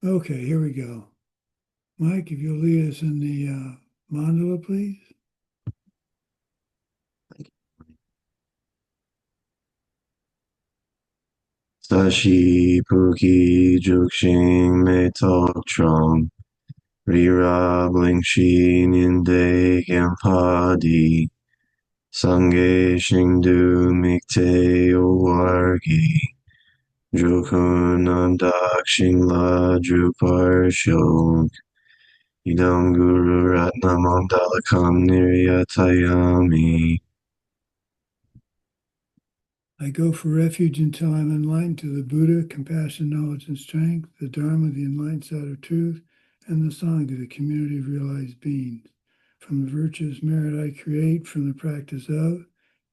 Okay, here we go. Mike, if you'll lead us in the mandala, please. Sashi Puki Jukshin Me Tok Trong Rira Blingshi Ninde Gampadi Sange Shingdu Mikte Owargi Jokun Andak Shingla Drupar Shok Idam Guru Ratna Mandalakam Niryatayami. I go for refuge until I'm enlightened to the Buddha, compassion, knowledge, and strength, the Dharma, the enlightened side of truth, and the Sangha, the community of realized beings. From the virtuous merit I create, from the practice of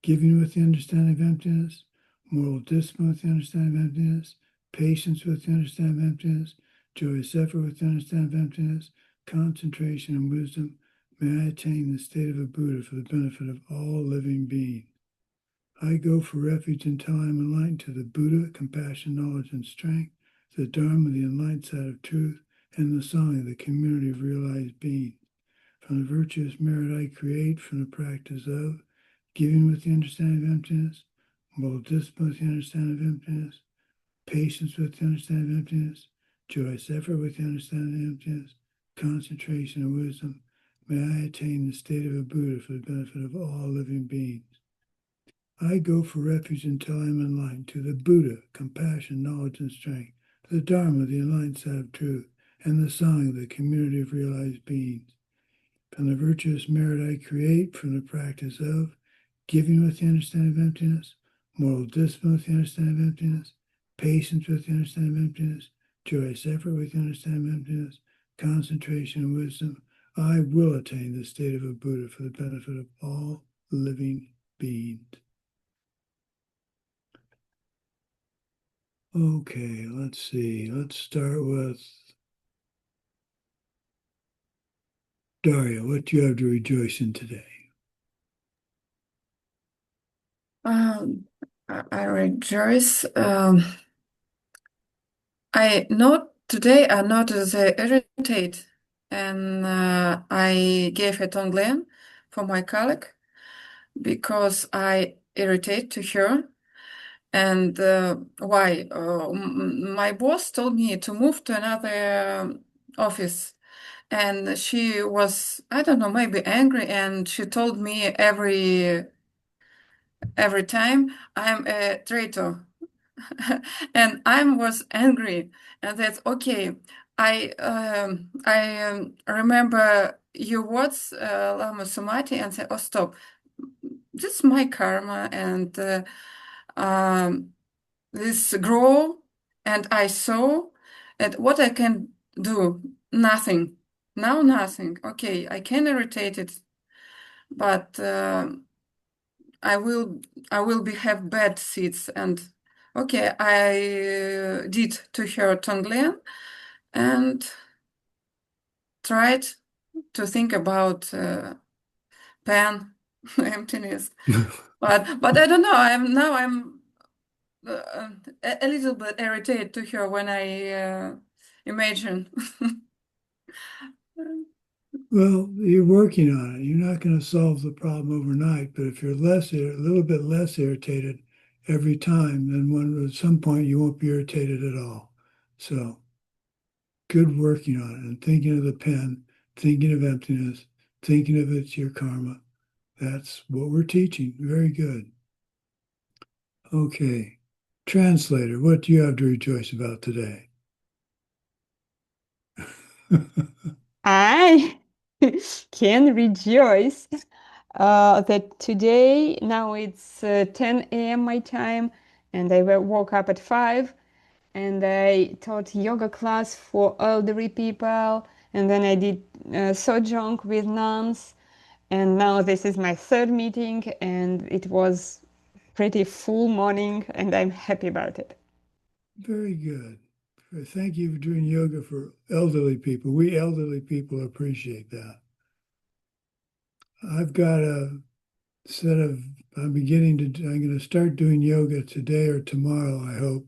giving with the understanding of emptiness, moral discipline with the understanding of emptiness, patience with the understanding of emptiness, joyous effort with the understanding of emptiness, concentration and wisdom, may I attain the state of a Buddha for the benefit of all living beings. I go for refuge until I am enlightened to the Buddha, compassion, knowledge, and strength, the Dharma, the enlightened side of truth, and the Sangha, the community of realized beings. From the virtuous merit I create, from the practice of giving with the understanding of emptiness, moral discipline with the understanding of emptiness, patience with the understanding of emptiness, joyous effort with the understanding of emptiness, concentration and wisdom, may I attain the state of a Buddha for the benefit of all living beings. I go for refuge until I am enlightened to the Buddha, compassion, knowledge, and strength, the Dharma, the enlightened side of truth, and the Sangha, the community of realized beings. From the virtuous merit I create, from the practice of giving with the understanding of emptiness, moral discipline with the understanding of emptiness, patience with the understanding of emptiness, joyous effort with the understanding of emptiness, concentration and wisdom, I will attain the state of a Buddha for the benefit of all living beings. Okay, let's see. Let's start with Daria. What do you have to rejoice in today? Um, I rejoice. I not today. I noticed the irritate, and I gave a tongue for my colleague because I irritate to her. And why? My boss told me to move to another office, and she was, I don't know, maybe angry, and she told me every time I'm a traitor. And I was angry, and that's okay. I remember your words, Lama Sumati, and say, "Oh, stop! This is my karma, and um, this grow, and I saw, and what I can do, nothing. Now, nothing. Okay, I can irritate it, but." I will I will be have bad seeds and okay, I did to her Tonglen and tried to think about pan emptiness, but I don't know. I'm a little bit irritated to her when I imagine. Well, you're working on it. You're not going to solve the problem overnight, but if you're a little bit less irritated every time, then at some point you won't be irritated at all. So good working on it and thinking of the pen, thinking of emptiness, thinking of it's your karma. That's what we're teaching. Very good. Okay. Translator, what do you have to rejoice about today? I can rejoice that today, now it's 10 a.m. my time, and I woke up at 5 and I taught yoga class for elderly people, and then I did sojong with nuns, and now this is my third meeting, and it was pretty full morning, and I'm happy about it. Very good. Thank you for doing yoga for elderly people. We elderly people appreciate that. I've got a I'm going to start doing yoga today or tomorrow, I hope,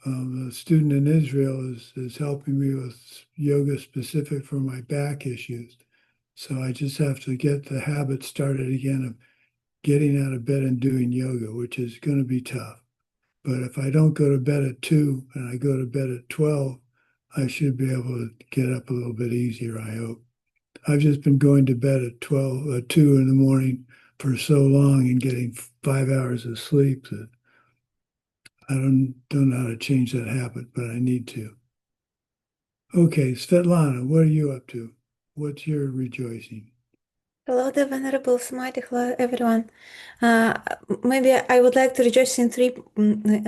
The student in Israel is helping me with yoga specific for my back issues. So I just have to get the habit started again of getting out of bed and doing yoga, which is going to be tough. But if I don't go to bed at 2 and I go to bed at 12, I should be able to get up a little bit easier, I hope. I've just been going to bed at 2 in the morning for so long and getting 5 hours of sleep that I don't know how to change that habit, but I need to. Okay, Svetlana, what are you up to? What's your rejoicing? Hello, the Venerable Sumati. Hello, everyone. Uh, Maybe I would like to rejoice in three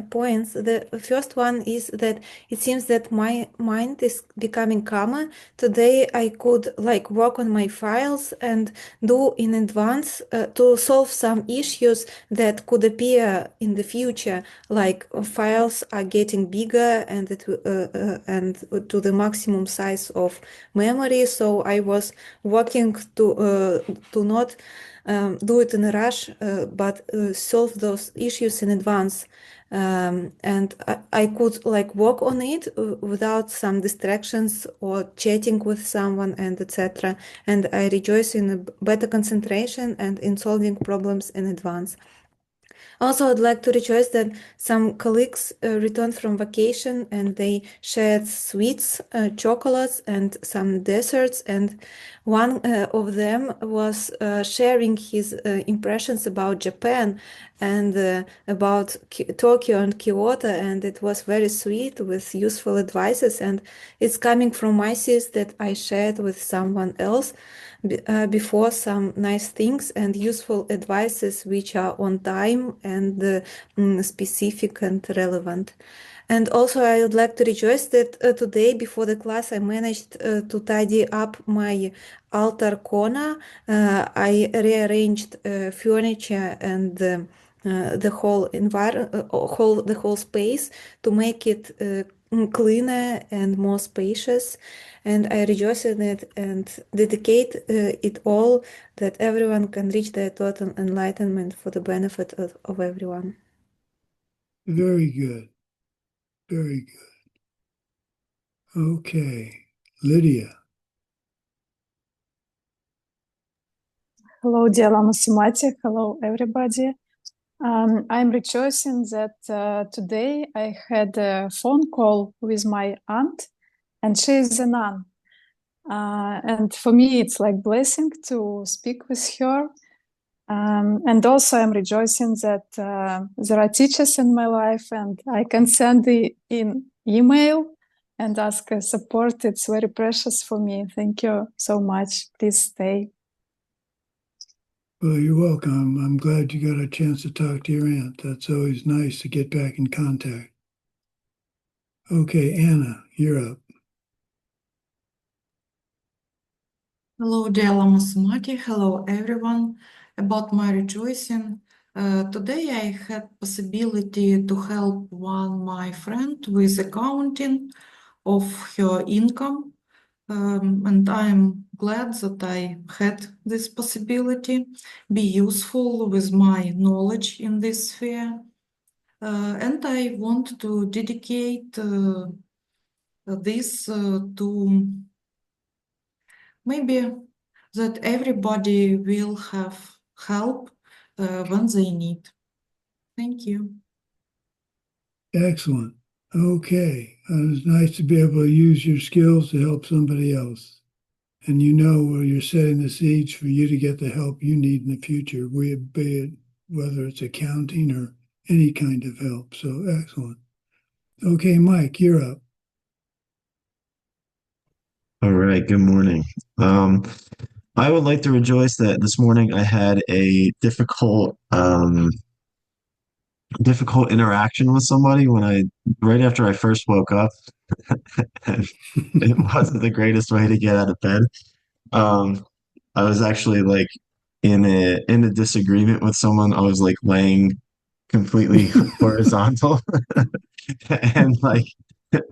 points. The first one is that it seems that my mind is becoming calmer. Today I could work on my files and do in advance to solve some issues that could appear in the future, like files are getting bigger and and to the maximum size of memory. So I was working to not do it in a rush, but solve those issues in advance. And I could work on it without some distractions or chatting with someone and etc. And I rejoice in a better concentration and in solving problems in advance. Also, I'd like to rejoice that some colleagues returned from vacation and they shared sweets, chocolates, and some desserts. And one of them was sharing his impressions about Japan and about Tokyo and Kyoto. And it was very sweet with useful advices. And it's coming from my sis that I shared with someone else before, some nice things and useful advices which are on time and specific and relevant. And also, I would like to rejoice that today, before the class, I managed to tidy up my altar corner. I rearranged furniture and the whole space to make it cleaner and more spacious. And I rejoice in it and dedicate it all that everyone can reach their total enlightenment for the benefit of everyone. Very good. Very good. Okay, Lydia. Hello, dear Lama Sumati. Hello, everybody. I'm rejoicing that today I had a phone call with my aunt, and she is a nun. And for me, it's like blessing to speak with her. And also, I'm rejoicing that there are teachers in my life, and I can send in email and ask support. It's very precious for me. Thank you so much. Please stay. Well, you're welcome. I'm glad you got a chance to talk to your aunt. That's always nice to get back in contact. Okay, Anna, you're up. Hello, dear Lama Sumati. Hello, everyone. About my rejoicing, today I had possibility to help my friend with accounting of her income, and I'm glad that I had this possibility, be useful with my knowledge in this sphere, and I want to dedicate this to maybe that everybody will have help when they need. Thank you. Excellent. Okay. It's nice to be able to use your skills to help somebody else. And you know where you're setting the seeds for you to get the help you need in the future, be it whether it's accounting or any kind of help. So excellent. Okay, Mike, you're up. All right, good morning. I would like to rejoice that this morning I had a difficult interaction with somebody right after I first woke up. And it wasn't the greatest way to get out of bed. I was actually like in a disagreement with someone. I was like laying completely horizontal and like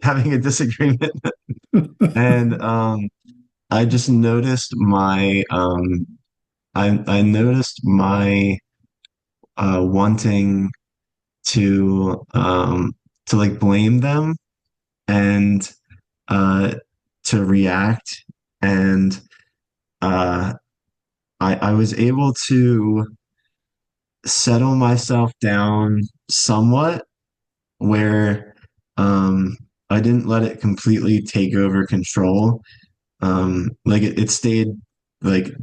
having a disagreement. And I just noticed I noticed my wanting to like blame them and to react. And I was able to settle myself down somewhat where I didn't let it completely take over control. Like it stayed like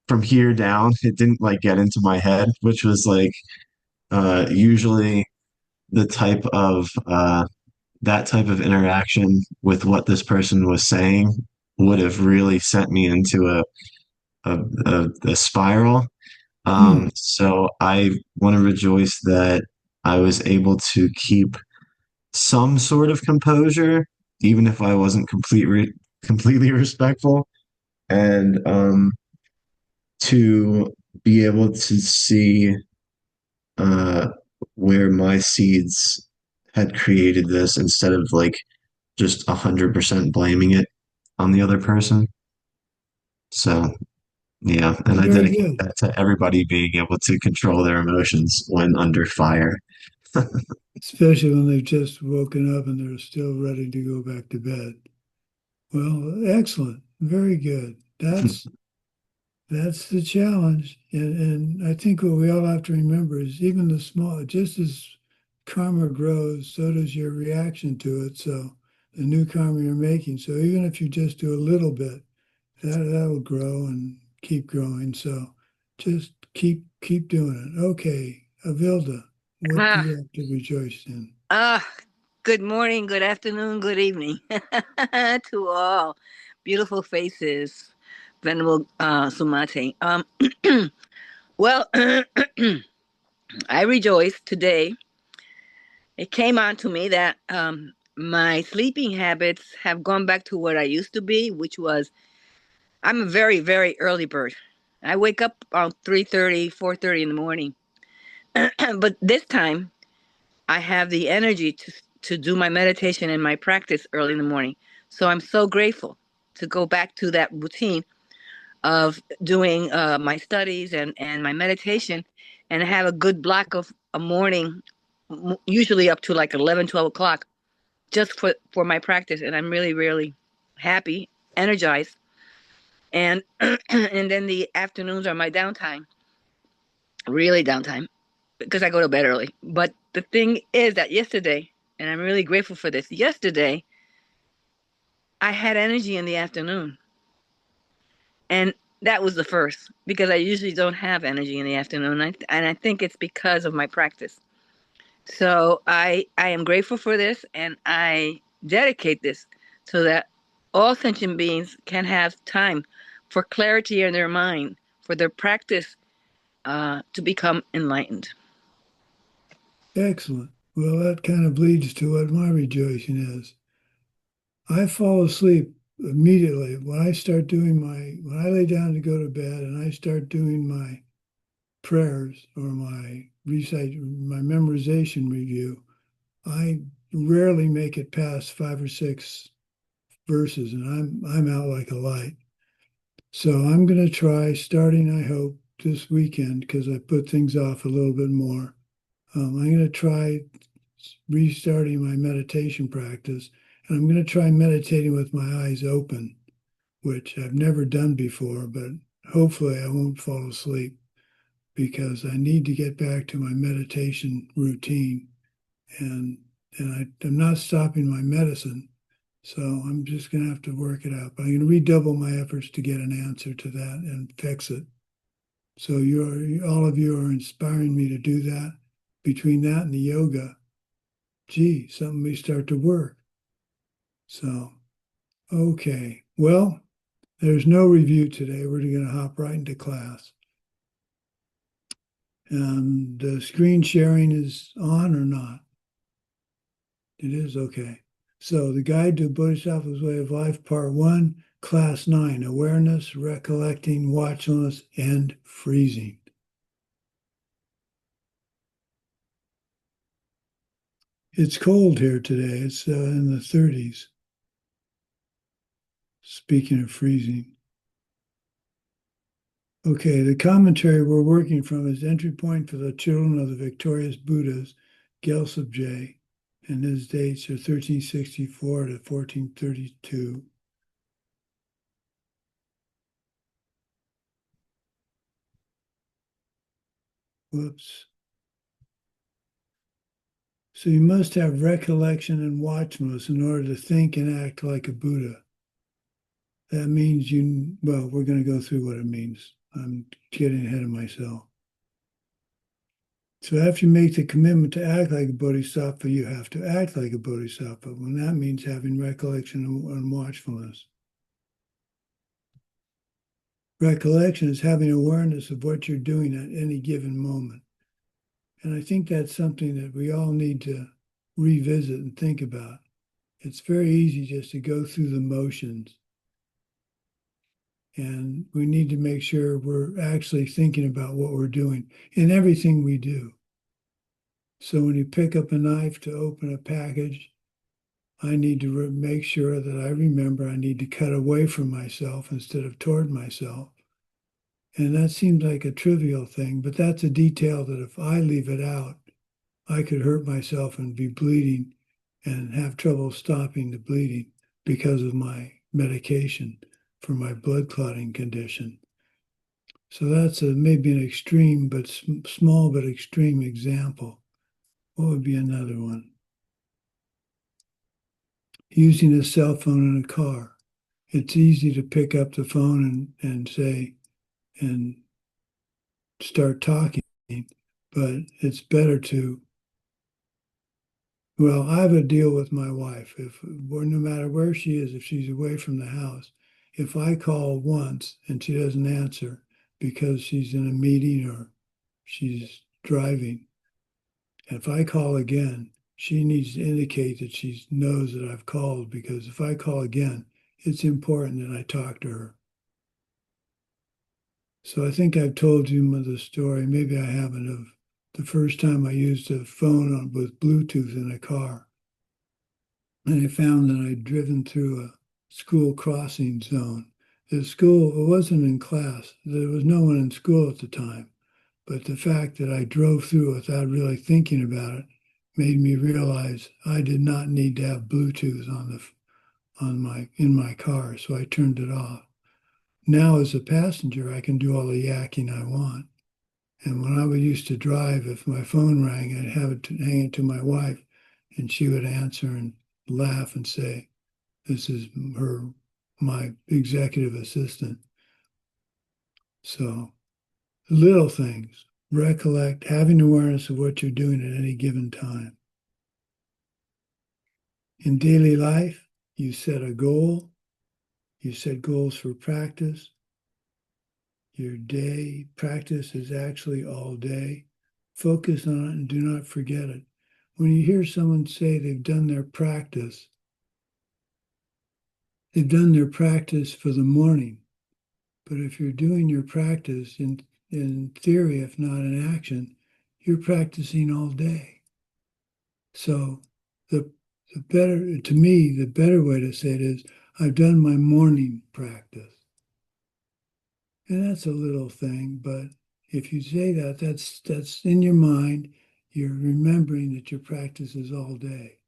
from here down, it didn't like get into my head, which was like usually the type of that type of interaction with what this person was saying would have really sent me into a spiral. So I want to rejoice that I was able to keep some sort of composure, even if I wasn't completely respectful, and to be able to see uh, where my seeds had created this instead of like just 100% blaming it on the other person. So yeah, and I Very dedicate good. that to everybody being able to control their emotions when under fire. Especially when they've just woken up and they're still ready to go back to bed. Well, excellent. Very good. That's the challenge. And I think what we all have to remember is even the small, just as karma grows, so does your reaction to it. So the new karma you're making. So even if you just do a little bit, that'll grow and keep growing. So just keep doing it. Okay, Avilda, what do Ah, you have to rejoice in? ah, good morning, good afternoon, good evening to all. Beautiful faces, Venerable Sumati. Well, I rejoice today. It came on to me that my sleeping habits have gone back to what I used to be, which was I'm a very, very early bird. I wake up around 3:30, 4:30 in the morning. But this time, I have the energy to do my meditation and my practice early in the morning. So I'm so grateful to go back to that routine of doing my studies and my meditation and have a good block of a morning, usually up to like 11, 12 o'clock, just for my practice. And I'm really, really happy, energized. And and then the afternoons are my downtime, really downtime, because I go to bed early. But the thing is that yesterday, and I'm really grateful for this, yesterday I had energy in the afternoon. And that was the first, because I usually don't have energy in the afternoon. And I think it's because of my practice. So I am grateful for this, and I dedicate this so that all sentient beings can have time for clarity in their mind, for their practice to become enlightened. Excellent. Well, that kind of leads to what my rejoicing is. I fall asleep immediately when when I lay down to go to bed and I start doing my prayers or my memorization review. I rarely make it past 5 or 6 verses, and I'm out like a light. So I'm going to try starting, I hope, this weekend because I put things off a little bit more. I'm going to try restarting my meditation practice, and I'm going to try meditating with my eyes open, which I've never done before, but hopefully I won't fall asleep because I need to get back to my meditation routine. And I'm not stopping my medicine, so I'm just going to have to work it out. But I'm going to redouble my efforts to get an answer to that and fix it. So all of you are inspiring me to do that. Between that and the yoga, gee, something may start to work. So, okay. Well, there's no review today. We're going to hop right into class. And the screen sharing is on or not? It is? Okay. So the Guide to Bodhisattva's Way of Life, Part 1, Class 9, Awareness, Recollecting, Watchfulness, and Freezing. It's cold here today. It's in the 30s. Speaking of freezing. Okay, the commentary we're working from is Entry Point for the Children of the Victorious Buddhas, Gyaltsab Je, And his dates are 1364 to 1432. Whoops. So you must have recollection and watchfulness in order to think and act like a Buddha. That means well, we're going to go through what it means. I'm getting ahead of myself. So after you make the commitment to act like a Bodhisattva, you have to act like a Bodhisattva. And that means having recollection and watchfulness. Recollection is having awareness of what you're doing at any given moment. And I think that's something that we all need to revisit and think about. It's very easy just to go through the motions. And we need to make sure we're actually thinking about what we're doing in everything we do. So when you pick up a knife to open a package, I need to make sure that I remember I need to cut away from myself instead of toward myself. And that seems like a trivial thing, but that's a detail that if I leave it out, I could hurt myself and be bleeding and have trouble stopping the bleeding because of my medication for my blood clotting condition. So that's maybe an extreme, but small but extreme example. What would be another one? Using a cell phone in a car. It's easy to pick up the phone and say, and start talking, but it's better to, well, I have a deal with my wife. No matter where she is, if she's away from the house, if I call once and she doesn't answer because she's in a meeting or she's driving, if I call again, she needs to indicate that she knows that I've called, because if I call again, it's important that I talk to her. So I think I've told you the story, maybe I haven't, of the first time I used a phone with Bluetooth in a car. And I found that I'd driven through a school crossing zone. The school, it wasn't in class. There was no one in school at the time. But the fact that I drove through without really thinking about it made me realize I did not need to have Bluetooth in my car, so I turned it off. Now, as a passenger, I can do all the yakking I want. And when I used to drive, if my phone rang, I'd have it hang it to my wife, and she would answer and laugh and say, "This is my executive assistant." So, little things. Recollect, having awareness of what you're doing at any given time. In daily life, you set a goal. You set goals for practice. Your day practice is actually all day. Focus on it and do not forget it. When you hear someone say they've done their practice for the morning. But if you're doing your practice in theory, if not in action, you're practicing all day. So the better way to say it is, I've done my morning practice. And that's a little thing, but if you say that, that's in your mind, you're remembering that your practice is all day.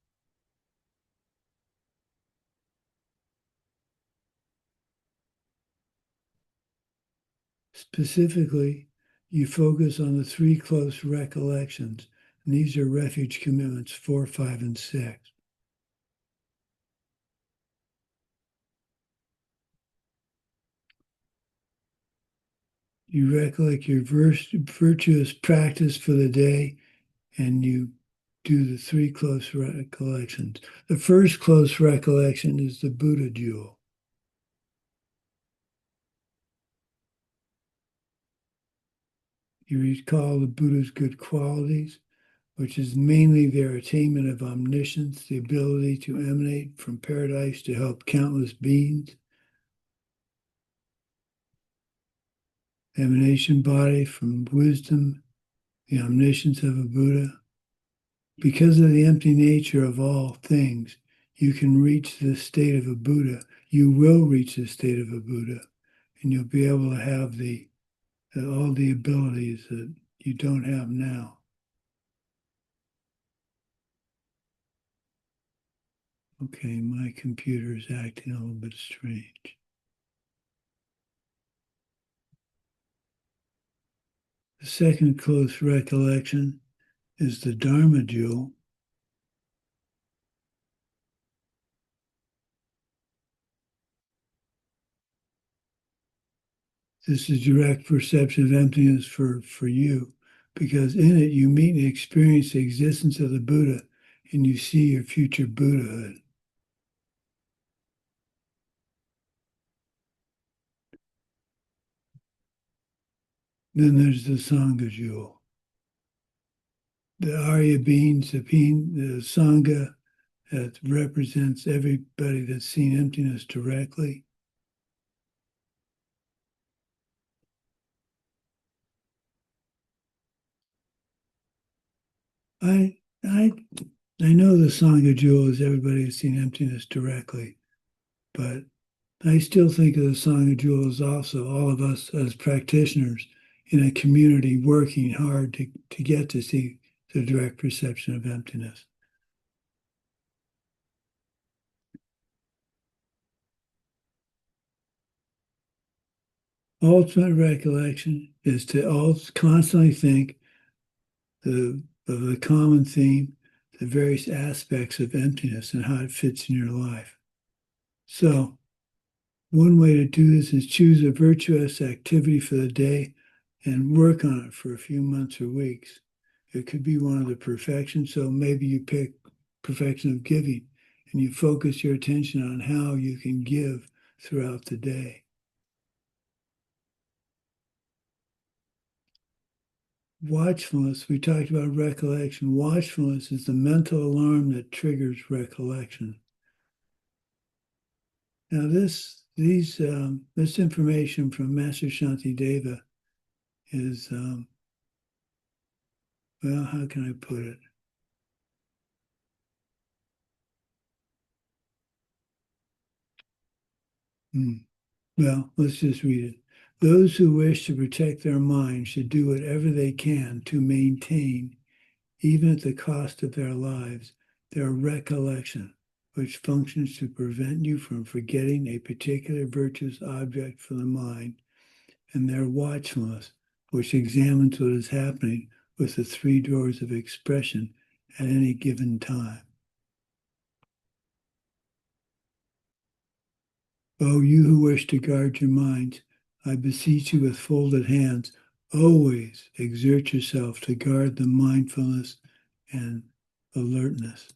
Specifically, you focus on the 3 close recollections. And these are refuge commitments 4, 5, and 6. You recollect your virtuous practice for the day, and you do the 3 close recollections. The first close recollection is the Buddha jewel. You recall the Buddha's good qualities, which is mainly their attainment of omniscience, the ability to emanate from paradise to help countless beings. Emanation body from wisdom, the omniscience of a Buddha. Because of the empty nature of all things, you can reach the state of a Buddha. You will reach the state of a Buddha, and you'll be able to have all the abilities that you don't have now. Okay, my computer is acting a little bit strange. The second close recollection is the Dharma jewel. This is direct perception of emptiness for you, because in it you meet and experience the existence of the Buddha, and you see your future Buddhahood. Then there's the Sangha jewel. The Arya beings, the Sangha that represents everybody that's seen emptiness directly. I know the Sangha jewel is everybody has seen emptiness directly, but I still think of the Sangha jewel as also all of us as practitioners in a community working hard to get to see the direct perception of emptiness. Ultimate recollection is to constantly think of the common theme, the various aspects of emptiness and how it fits in your life. So one way to do this is choose a virtuous activity for the day and work on it for a few months or weeks. It could be one of the perfections. So maybe you pick perfection of giving and you focus your attention on how you can give throughout the day. Watchfulness, we talked about recollection. Watchfulness is the mental alarm that triggers recollection. Now this information from Master Shantideva is, well, how can I put it? Well, let's just read it. Those who wish to protect their mind should do whatever they can to maintain, even at the cost of their lives, their recollection, which functions to prevent you from forgetting a particular virtuous object for the mind, and their watchfulness, which examines what is happening with the three doors of expression at any given time. O you who wish to guard your minds, I beseech you with folded hands, always exert yourself to guard the mindfulness and alertness.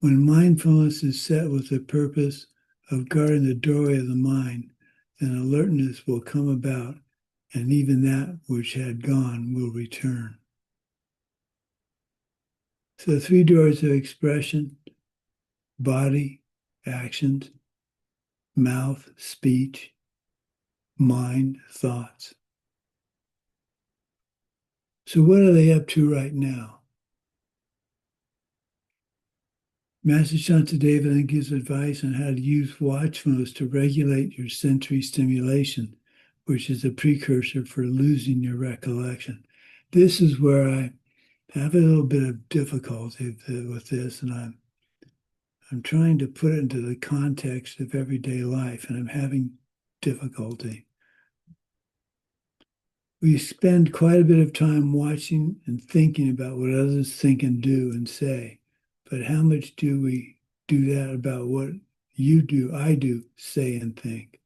When mindfulness is set with the purpose of guarding the doorway of the mind, then alertness will come about, and even that which had gone will return. So the three doors of expression: body, actions; mouth, speech; mind, thoughts. So what are they up to right now? Master Shantideva then gives advice on how to use watchfulness to regulate your sensory stimulation, which is a precursor for losing your recollection. This is where I have a little bit of difficulty with this, and I'm trying to put it into the context of everyday life, and I'm having difficulty. We spend quite a bit of time watching and thinking about what others think and do and say, but how much do we do that about what you do, I do, say and think?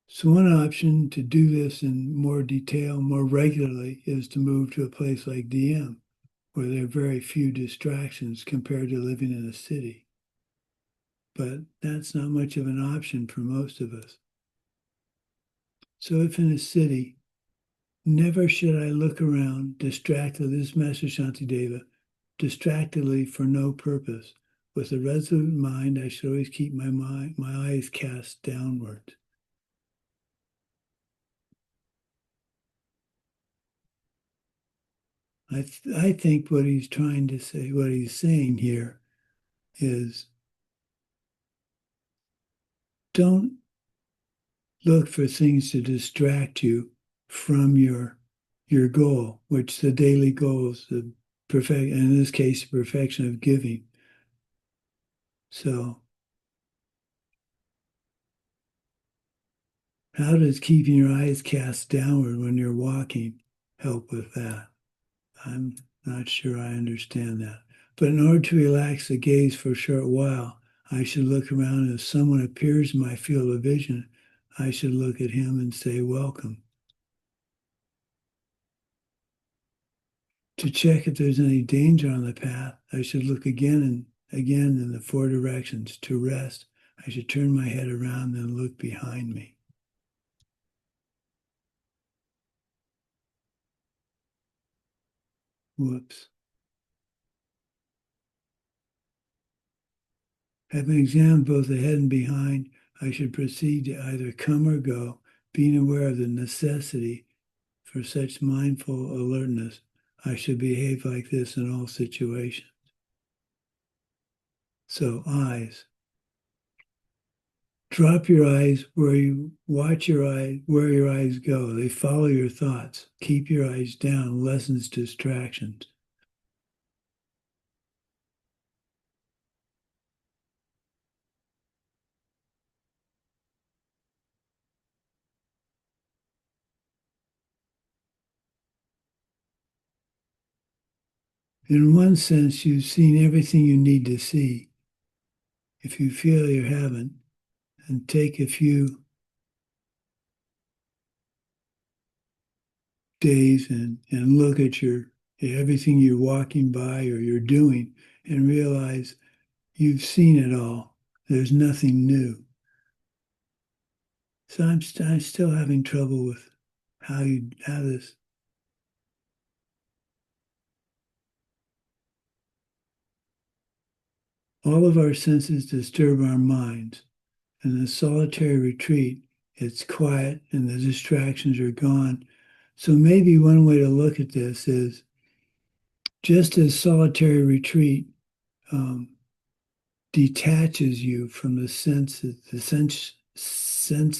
So one option to do this in more detail, more regularly, is to move to a place like DM, where there are very few distractions compared to living in a city. But that's not much of an option for most of us. So if in a city, never should I look around distractedly, this is Master Shantideva, distractedly for no purpose. With a resolute mind, I should always keep my eyes cast downward. I think what he's trying to say, what he's saying here is, don't look for things to distract you from your goal, which the daily goal is the in this case, perfection of giving. So how does keeping your eyes cast downward when you're walking help with that? I'm not sure I understand that. But in order to relax the gaze for a short while, I should look around, and if someone appears in my field of vision, I should look at him and say, welcome. To check if there's any danger on the path, I should look again and again in the four directions. To rest, I should turn my head around and look behind me. Whoops. Having examined both ahead and behind, I should proceed to either come or go, being aware of the necessity for such mindful alertness. I should behave like this in all situations. So, eyes. Drop your eyes where you watch your eyes, where your eyes go. They follow your thoughts. Keep your eyes down, lessens distractions. In one sense, you've seen everything you need to see. If you feel you haven't, and take a few days and look at everything you're walking by or you're doing and realize you've seen it all. There's nothing new. So I'm still having trouble with how this. All of our senses disturb our minds. In the solitary retreat, it's quiet and the distractions are gone. So maybe one way to look at this is just as solitary retreat detaches you from the sense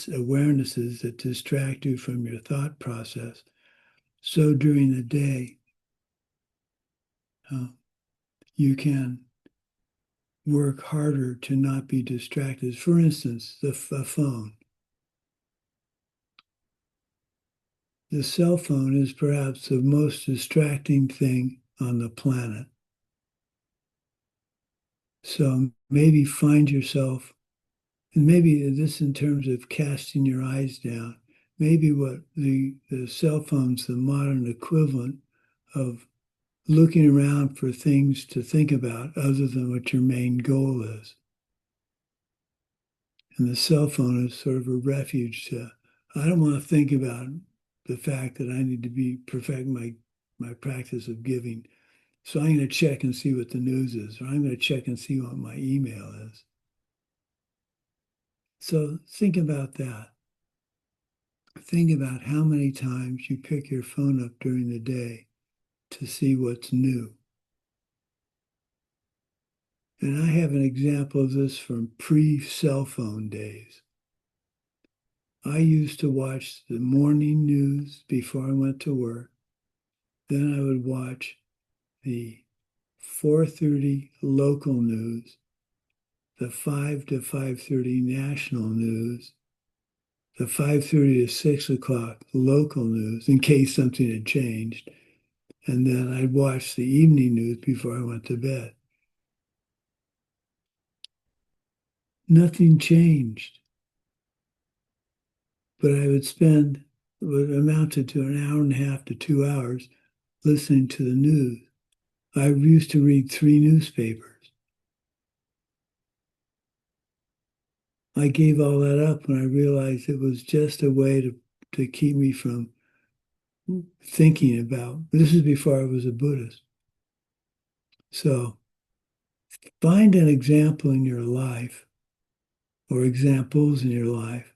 awarenesses that distract you from your thought process, so during the day, you can work harder to not be distracted. For instance, the phone. The cell phone is perhaps the most distracting thing on the planet. So maybe find yourself, and maybe this in terms of casting your eyes down, maybe what the cell phone's the modern equivalent of looking around for things to think about other than what your main goal is. And the cell phone is sort of a refuge to, I don't want to think about the fact that I need to perfect my practice of giving. So I'm going to check and see what the news is, or I'm going to check and see what my email is. So think about that. Think about how many times you pick your phone up during the day to see what's new. And I have an example of this from pre-cell phone days. I used to watch the morning news before I went to work. Then I would watch the 4:30 local news, the 5 to 5:30 national news, the 5:30 to 6 o'clock local news in case something had changed. And then I'd watch the evening news before I went to bed. Nothing changed. But I would spend what amounted to an hour and a half to 2 hours listening to the news. I used to read 3 newspapers. I gave all that up when I realized it was just a way to keep me from thinking about, this is before I was a Buddhist. So find an example in your life or examples in your life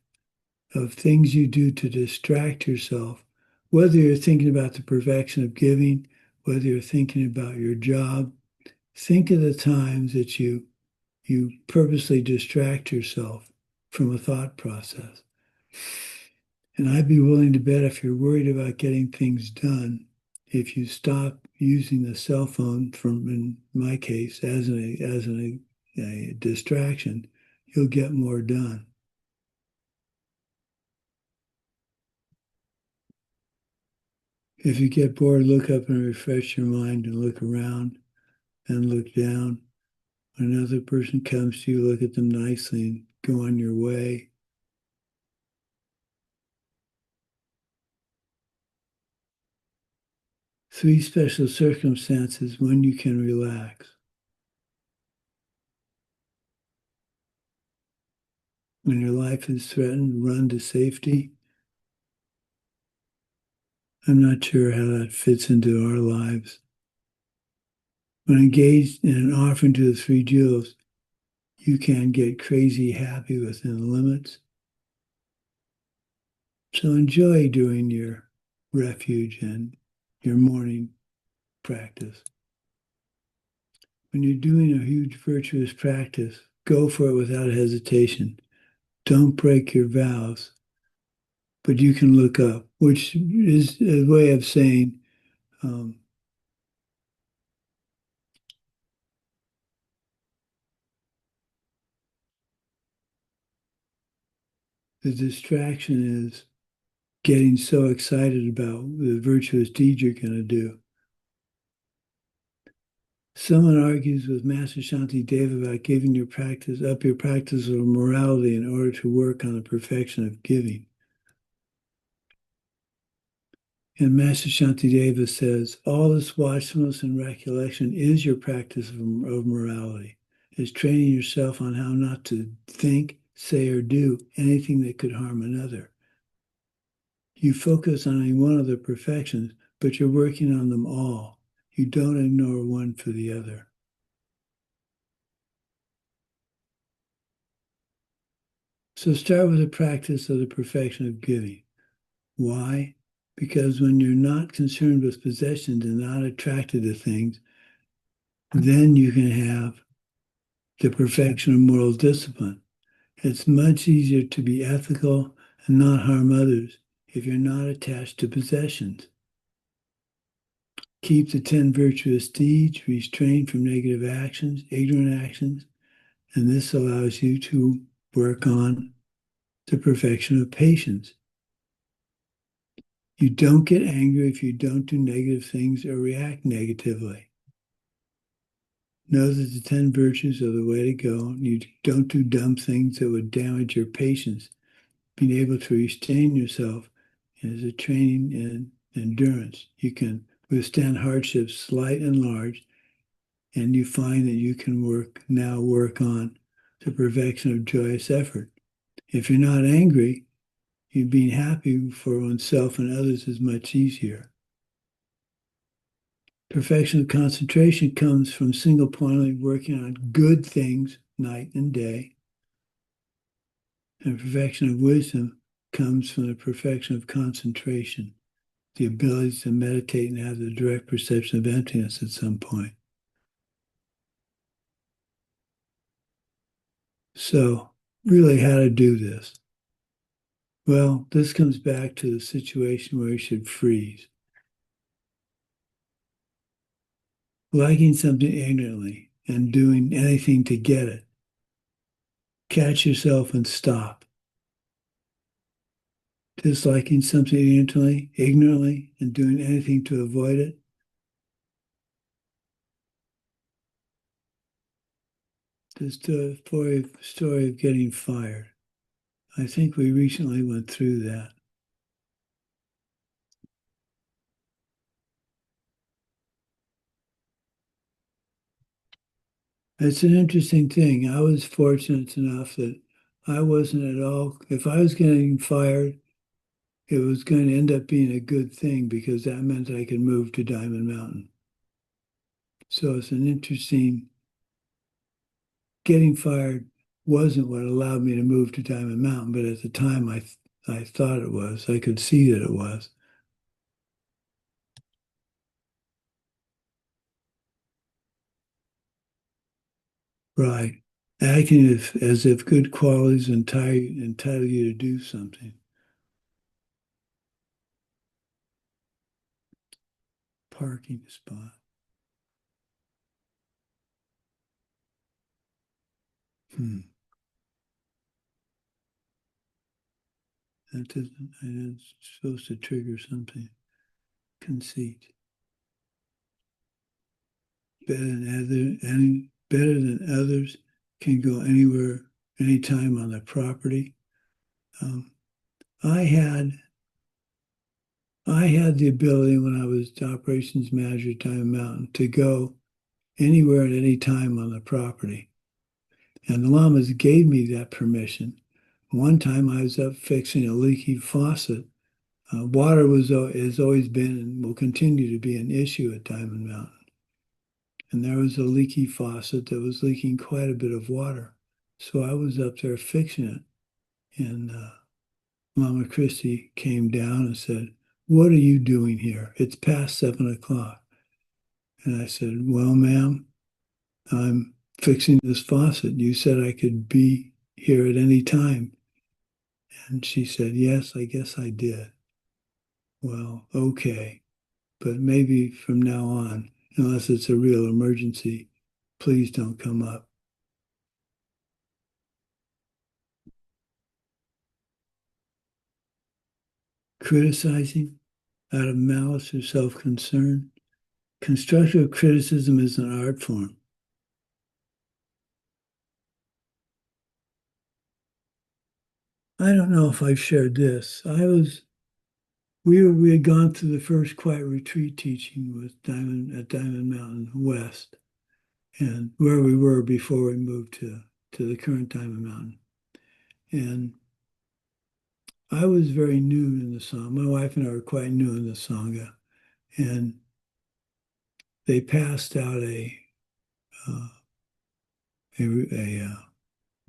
of things you do to distract yourself, whether you're thinking about the perfection of giving, whether you're thinking about your job. Think of the times that you purposely distract yourself from a thought process. And I'd be willing to bet if you're worried about getting things done, if you stop using the cell phone, from in my case, as a distraction, you'll get more done. If you get bored, look up and refresh your mind and look around and look down. When another person comes to you, look at them nicely and go on your way. Three special circumstances when you can relax. When your life is threatened, run to safety. I'm not sure how that fits into our lives. When engaged in an offering to the three jewels, you can get crazy happy within the limits. So enjoy doing your refuge and your morning practice. When you're doing a huge virtuous practice, go for it without hesitation. Don't break your vows, but you can look up, which is a way of saying, the distraction is getting so excited about the virtuous deed you're going to do. Someone argues with Master Shantideva about giving your practice of morality in order to work on the perfection of giving. And Master Shantideva says, all this watchfulness and recollection is your practice of morality. It's training yourself on how not to think, say, or do anything that could harm another. You focus on only one of the perfections, but you're working on them all. You don't ignore one for the other. So start with the practice of the perfection of giving. Why? Because when you're not concerned with possessions and not attracted to things, then you can have the perfection of moral discipline. It's much easier to be ethical and not harm others if you're not attached to possessions. Keep the 10 virtuous deeds, restrain from negative actions, ignorant actions, and this allows you to work on the perfection of patience. You don't get angry if you don't do negative things or react negatively. Know that the 10 virtues are the way to go. You don't do dumb things that would damage your patience. Being able to restrain yourself is a training in endurance. You can withstand hardships, slight and large, and you find that you can work on the perfection of joyous effort. If you're not angry, you being happy for oneself and others is much easier. Perfection of concentration comes from single-pointedly working on good things night and day. And perfection of wisdom comes from the perfection of concentration, the ability to meditate and have the direct perception of emptiness at some point. So, really, how to do this? Well, this comes back to the situation where you should freeze. Liking something ignorantly and doing anything to get it. Catch yourself and stop. Disliking something ignorantly, and doing anything to avoid it. The story of getting fired. I think we recently went through that. It's an interesting thing. I was fortunate enough that I wasn't at all, if I was getting fired, it was going to end up being a good thing because that meant I could move to Diamond Mountain. So it's an interesting, getting fired wasn't what allowed me to move to Diamond Mountain, but at the time I thought it was. I could see that it was. Right. Acting as if good qualities entitle you to do something. parking spot. That doesn't, it's supposed to trigger something. Conceit. Better than others, can go anywhere, anytime on the property. I had the ability when I was operations manager at Diamond Mountain to go anywhere at any time on the property. And the lamas gave me that permission. One time I was up fixing a leaky faucet. Water has always been and will continue to be an issue at Diamond Mountain. And there was a leaky faucet that was leaking quite a bit of water. So I was up there fixing it. And Mama Christie came down and said, "What are you doing here? It's past 7 o'clock. And I said, "Well, ma'am, I'm fixing this faucet. You said I could be here at any time." And she said, "Yes, I guess I did." Well, okay. But maybe from now on, unless it's a real emergency, please don't come up. Criticizing out of malice or self-concern. Constructive criticism is an art form. I don't know if I've shared this. We had gone through the first quiet retreat teaching with Diamond Mountain West, and where we were before we moved to the current Diamond Mountain. And I was very new in the Sangha. My wife and I were quite new in the Sangha, and they passed out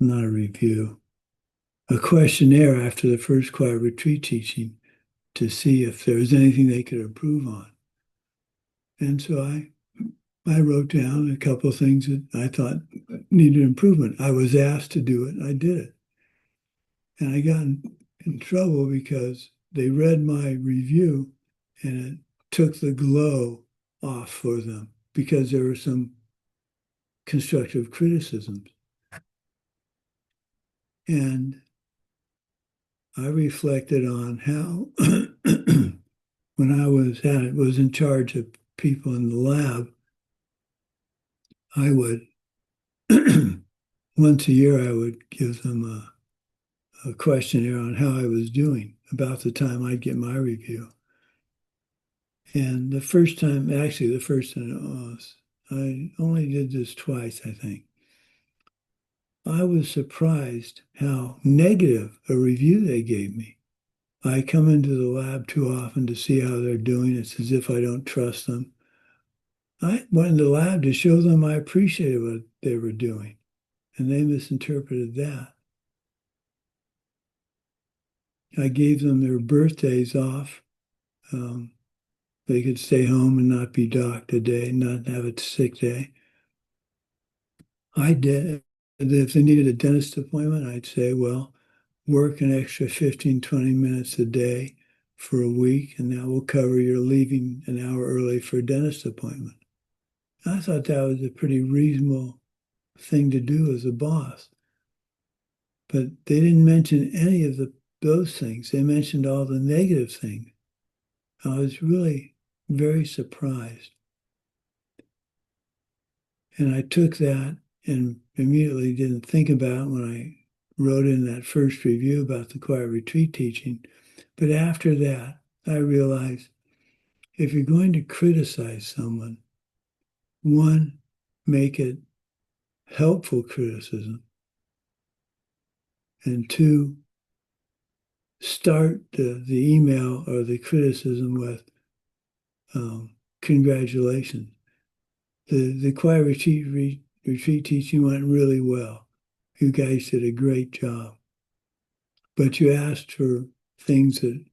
not a review, a questionnaire after the first quiet retreat teaching to see if there was anything they could improve on. And so I wrote down a couple of things that I thought needed improvement. I was asked to do it, and I did it. And I got in trouble because they read my review and it took the glow off for them because there were some constructive criticisms. And I reflected on how when I was in charge of people in the lab, I would once a year I would give them a questionnaire on how I was doing about the time I'd get my review. And the first time I only did this twice, I think. I was surprised how negative a review they gave me. I come into the lab too often to see how they're doing. It's as if I don't trust them. I went in the lab to show them I appreciated what they were doing, and they misinterpreted that. I gave them their birthdays off. They could stay home and not be docked a day, not have a sick day. I did. If they needed a dentist appointment, I'd say, well, work an extra 15, 20 minutes a day for a week, and that will cover your leaving an hour early for a dentist appointment. I thought that was a pretty reasonable thing to do as a boss. But they didn't mention any of those things. They mentioned all the negative things. I was really very surprised. And I took that and immediately didn't think about it when I wrote in that first review about the quiet retreat teaching. But after that, I realized if you're going to criticize someone, one, make it helpful criticism, and two, start the email or the criticism with congratulations. The quiet retreat teaching went really well. You guys did a great job. But you asked for things that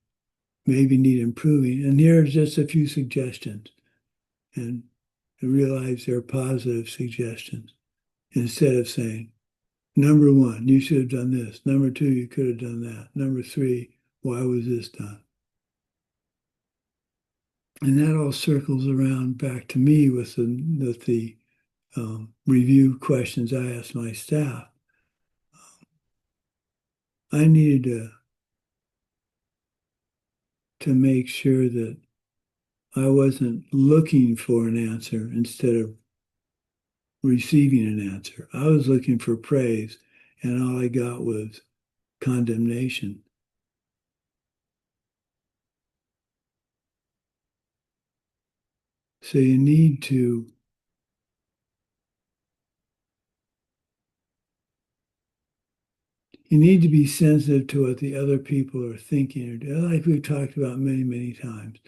maybe need improving. And here are just a few suggestions. And I realize they're positive suggestions. Instead of saying, number one, you should have done this. Number two, you could have done that. Number three, why was this done? And that all circles around back to me with the review questions I asked my staff. I needed to make sure that I wasn't looking for an answer instead of receiving an answer. I was looking for praise, and all I got was condemnation. So you need to be sensitive to what the other people are thinking or doing, like we've talked about many, many times.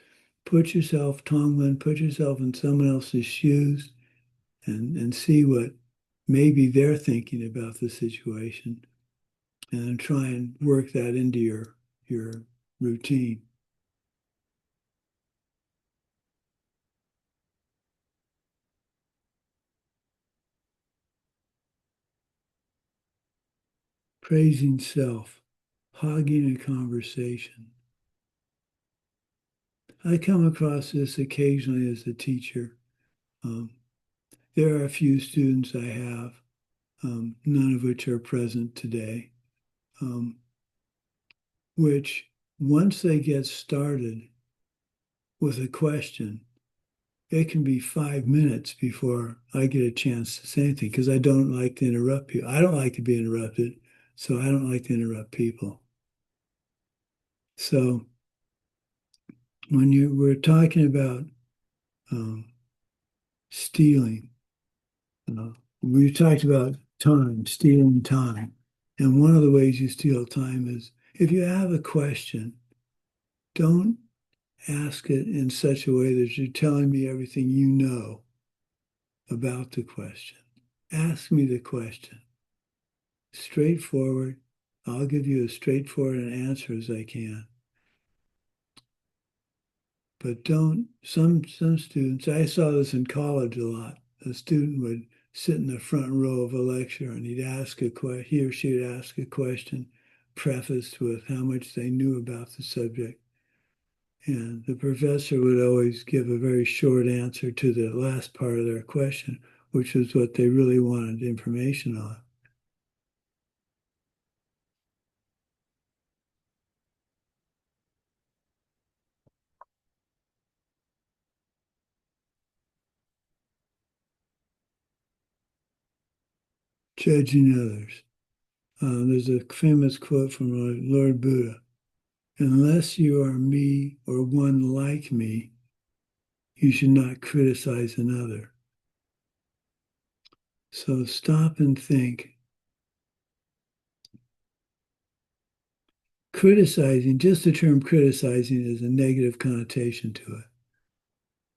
Put yourself, Tonglen, put yourself in someone else's shoes and see what maybe they're thinking about the situation, and then try and work that into your routine. Praising self, hogging a conversation. I come across this occasionally as a teacher. There are a few students I have, none of which are present today, which once they get started with a question, it can be 5 minutes before I get a chance to say anything, because I don't like to interrupt people. I don't like to be interrupted, so I don't like to interrupt people. So when we're talking about stealing, we talked about time, stealing time. And one of the ways you steal time is if you have a question, don't ask it in such a way that you're telling me everything you know about the question. Ask me the question. Straightforward. I'll give you as straightforward an answer as I can. But don't, some students, I saw this in college a lot. A student would sit in the front row of a lecture and he or she would ask a question prefaced with how much they knew about the subject. And the professor would always give a very short answer to the last part of their question, which was what they really wanted information on. Judging others. There's a famous quote from Lord Buddha: unless you are me or one like me, you should not criticize another. So stop and think. Criticizing, just the term criticizing is a negative connotation to it.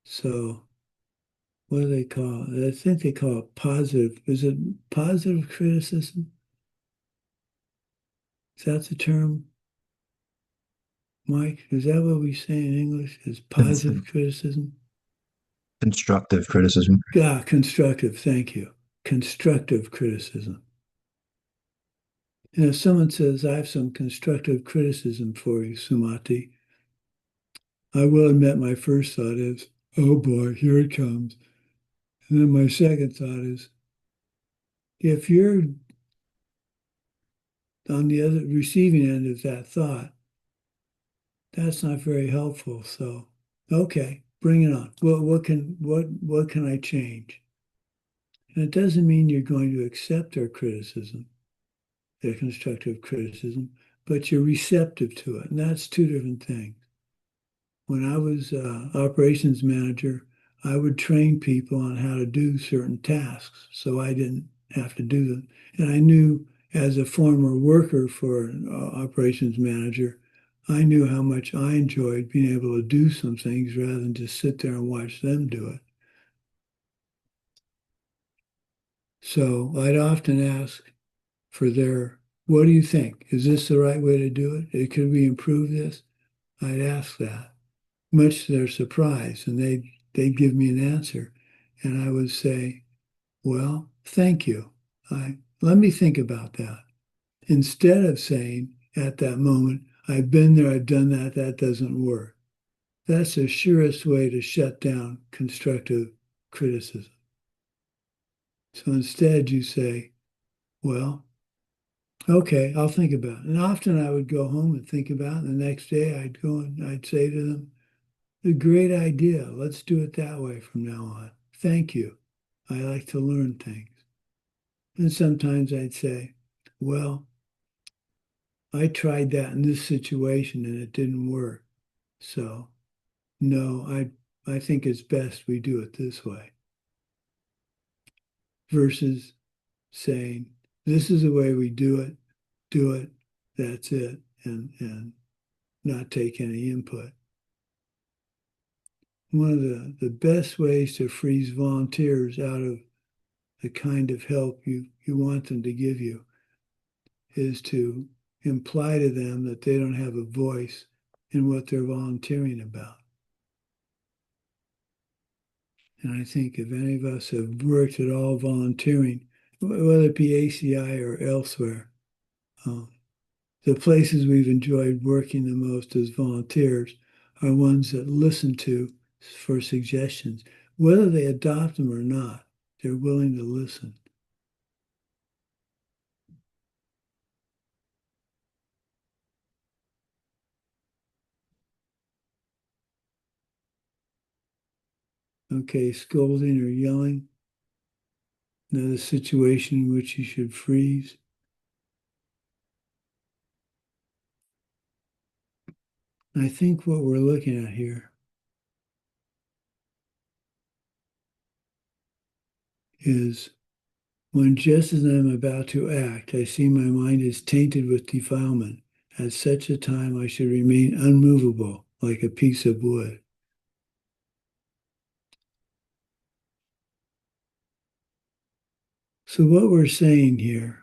So what do they call it? I think they call it positive. Is it positive criticism? Is that the term, Mike? Is that what we say in English? Is positive criticism? Constructive criticism. Yeah, constructive. Thank you. Constructive criticism. And if someone says, I have some constructive criticism for you, Sumati, I will admit my first thought is, oh boy, here it comes. And then my second thought is, if you're on the other receiving end of that thought, that's not very helpful. So, okay, bring it on. What can I change? And it doesn't mean you're going to accept their criticism, their constructive criticism, but you're receptive to it. And that's two different things. When I was operations manager, I would train people on how to do certain tasks, so I didn't have to do them. And I knew, as a former worker for an operations manager, I knew how much I enjoyed being able to do some things rather than just sit there and watch them do it. So I'd often ask for what do you think? Is this the right way to do it? Could we improve this? I'd ask that, much to their surprise, and they'd give me an answer. And I would say, well, thank you. Let me think about that. Instead of saying at that moment, I've been there, I've done that, that doesn't work. That's the surest way to shut down constructive criticism. So instead you say, well, okay, I'll think about it. And often I would go home and think about it. And the next day I'd go and I'd say to them, a great idea. Let's do it that way from now on. Thank you. I like to learn things. And sometimes I'd say, well, I tried that in this situation and it didn't work. So no, I think it's best we do it this way. Versus saying, this is the way we do it, that's it, and not take any input. One of the best ways to freeze volunteers out of the kind of help you want them to give you is to imply to them that they don't have a voice in what they're volunteering about. And I think if any of us have worked at all volunteering, whether it be ACI or elsewhere, the places we've enjoyed working the most as volunteers are ones that listen to for suggestions. Whether they adopt them or not, they're willing to listen. Okay, scolding or yelling, another situation in which you should freeze. I think what we're looking at here is when just as I'm about to act, I see my mind is tainted with defilement. At such a time, I should remain unmovable like a piece of wood. So what we're saying here,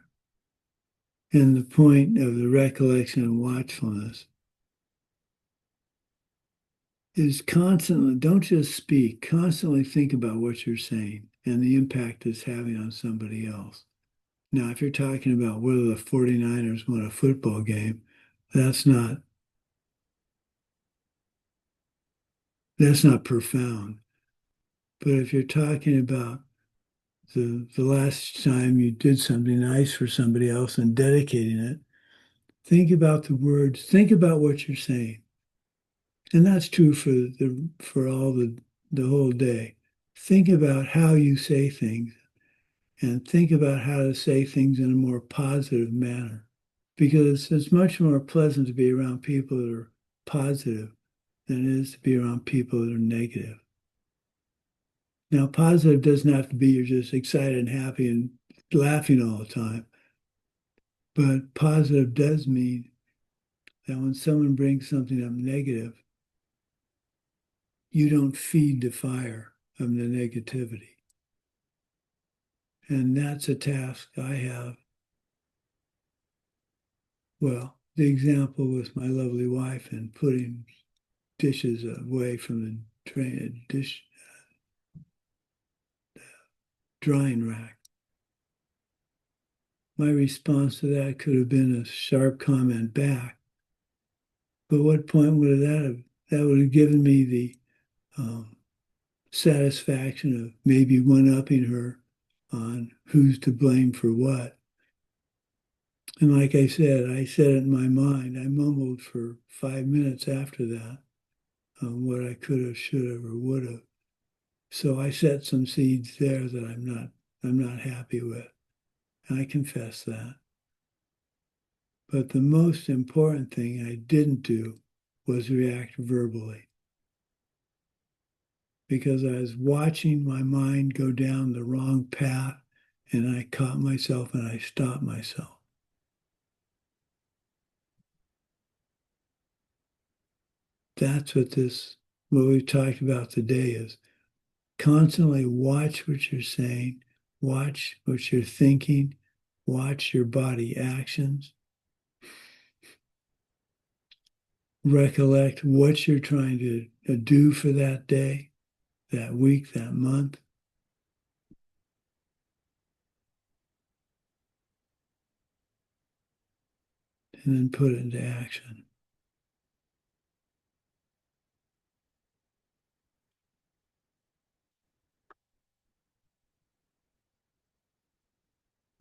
and the point of the recollection and watchfulness, is constantly, don't just speak, constantly think about what you're saying and the impact it's having on somebody else. Now, if you're talking about whether the 49ers won a football game, that's not profound. But if you're talking about the last time you did something nice for somebody else and dedicating it, think about the words, think about what you're saying. And that's true for all the whole day. Think about how you say things and think about how to say things in a more positive manner. Because it's much more pleasant to be around people that are positive than it is to be around people that are negative. Now, positive doesn't have to be you're just excited and happy and laughing all the time. But positive does mean that when someone brings something up negative, you don't feed the fire of the negativity. And that's a task I have. Well, the example with my lovely wife and putting dishes away from the drying rack. My response to that could have been a sharp comment back. But what point would that would have given me the satisfaction of maybe one-upping her on who's to blame for what. And like I said it in my mind. I mumbled for 5 minutes after that what I could have, should have, or would have. So I set some seeds there that I'm not happy with. And I confess that. But the most important thing I didn't do was react verbally. Because I was watching my mind go down the wrong path and I caught myself and I stopped myself. That's what we've talked about today is constantly watch what you're saying, watch what you're thinking, watch your body actions, recollect what you're trying to do for that day, that week, that month. And then put it into action.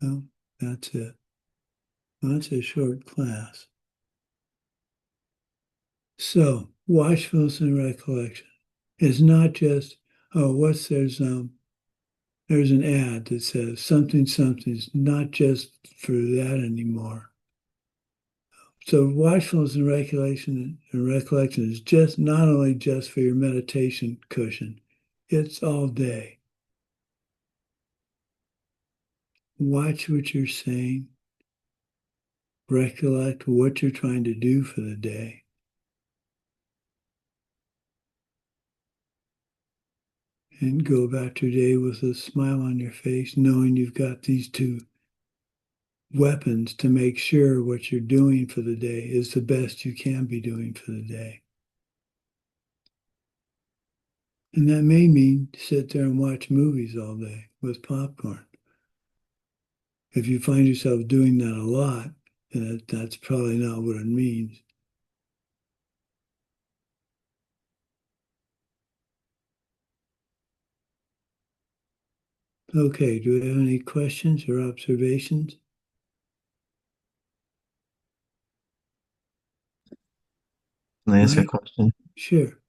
Well, that's it. Well, that's a short class. So, watchfulness and recollection is not just, oh, there's an ad that says something something. It's not just for that anymore. So watchfulness and recollection is just not only just for your meditation cushion, it's all day. Watch what you're saying, recollect what you're trying to do for the day. And go about your day with a smile on your face, knowing you've got these two weapons to make sure what you're doing for the day is the best you can be doing for the day. And that may mean sit there and watch movies all day with popcorn. If you find yourself doing that a lot, then that's probably not what it means. Okay, do we have any questions or observations? Can I ask a Mike? question? Sure.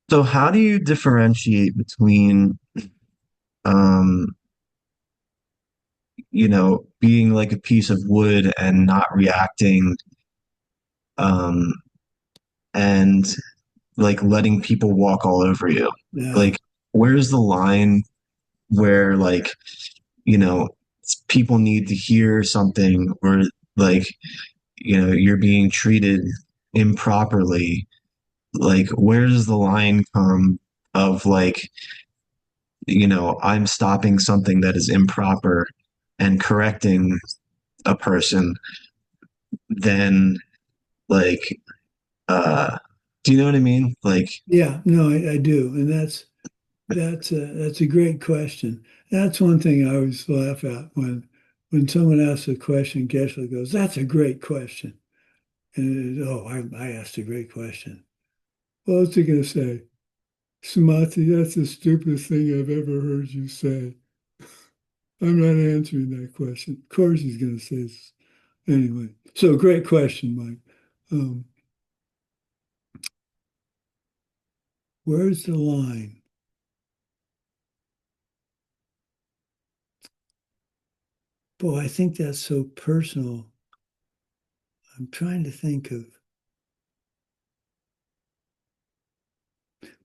So how do you differentiate between, um, being like a piece of wood and not reacting, um, and like letting people walk all over you? Yeah. Like, where's the line where like, you know, people need to hear something or like, you're being treated improperly? Like, where does the line come of like, I'm stopping something that is improper and correcting a person, then like, do you know what I mean? Like, Yeah, no, I do. And that's a great question. That's one thing I always laugh at when someone asks a question, Geshe goes, "That's a great question." And I asked a great question. Well, what's he going to say? Sumati, that's the stupidest thing I've ever heard you say. I'm not answering that question. Of course he's going to say this. Anyway, so great question, Mike. Where's the line? Boy, I think that's so personal. I'm trying to think of,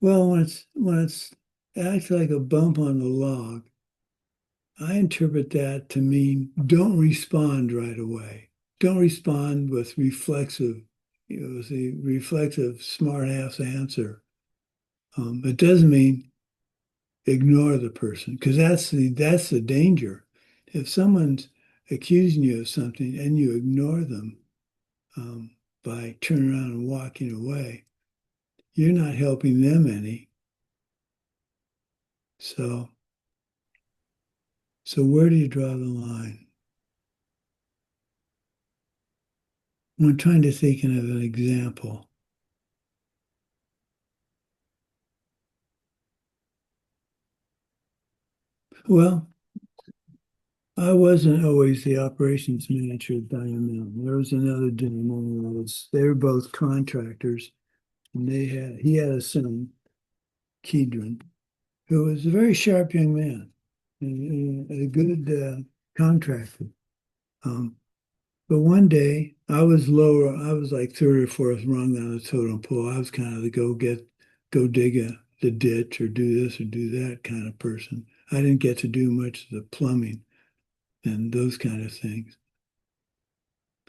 well, when it's acts like a bump on the log, I interpret that to mean don't respond right away. Don't respond with the reflexive smart ass answer. It doesn't mean ignore the person, because that's the danger. If someone's accusing you of something and you ignore them by turning around and walking away, you're not helping them any. So where do you draw the line? I'm trying to think of an example. Well, I wasn't always the operations manager at Diamond. There was another gentleman. They were both contractors, and he had a son, Kedron, who was a very sharp young man, and a good contractor. But one day I was lower. I was like third or fourth rung on the totem pole. I was kind of the go dig the ditch or do this or do that kind of person. I didn't get to do much of the plumbing and those kind of things.